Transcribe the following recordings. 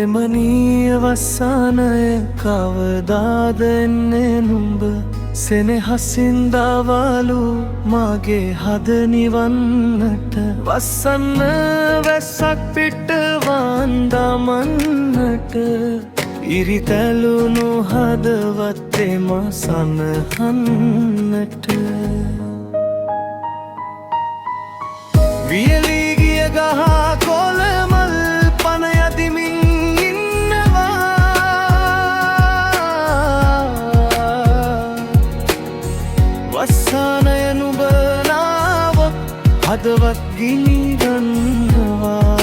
ප්‍රේමනීය වස්සානය කවදාද එන්නේ නුඹ සෙනෙහසින් දවලු මගේ හද නිවන්නට වස්සන්න වැස්සක් පිටවන් දමන්නට ඉරිතැලුණු හදවතෙම සනහන්නට වියලී ගිය ගහ කොළමල් පන යදිමින් වස්සානය නුඹ නාවොත් හදවත් ගිනි ගන්නවා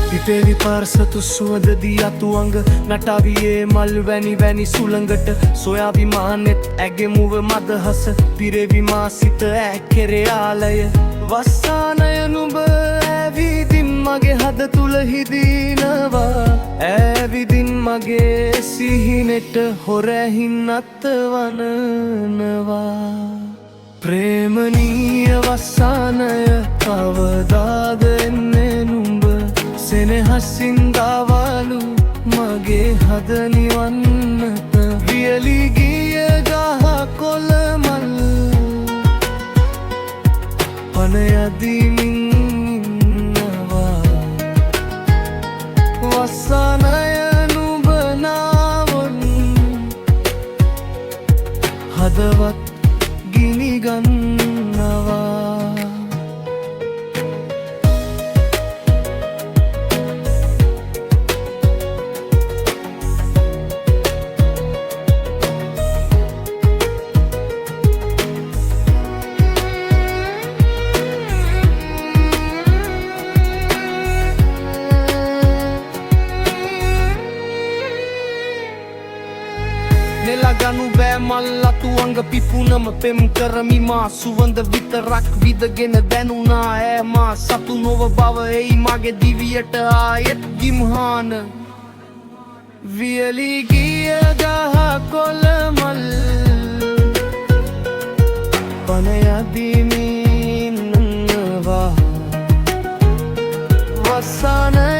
පිපේ විපර්සතු සුවඳ දී අතුවංග නටාවියේ මල් වැනි සුළඟට සොයා විමානෙත් ඇගෙමුව මදහස පිරෙවි මා සිත ඇක්කෙරේ ආලය වස්සානය නුඹ ඇවිදින් මගේ හද තුල හිදිනවා ඇවිදින් මගේ සිහිනෙට හොරැහින් අත්වනනවා ප්‍රේමනීය වස්සානය කවදාද එන්නේ නුඹ සෙනෙහසින් දවලු මගේ හද නිවන්නට වියලී ගිය ගහ කොළමල් පන යදිමින් වස්සානය නුඹ නාවොත් හදවත් ගිනි ගන්නවා නෙලගනු බෑ මල් අතුවංග පිපුනම පෙම් කරමි මා සුවඳ විතරක් විදගෙන දැනුණා ඈ මා සතු නොව බව එයි මගේ දිවියට ආයෙත් ගිම්හාන වියලී ගිය ගහ කොළමල් පන යදිමින් වස්සානය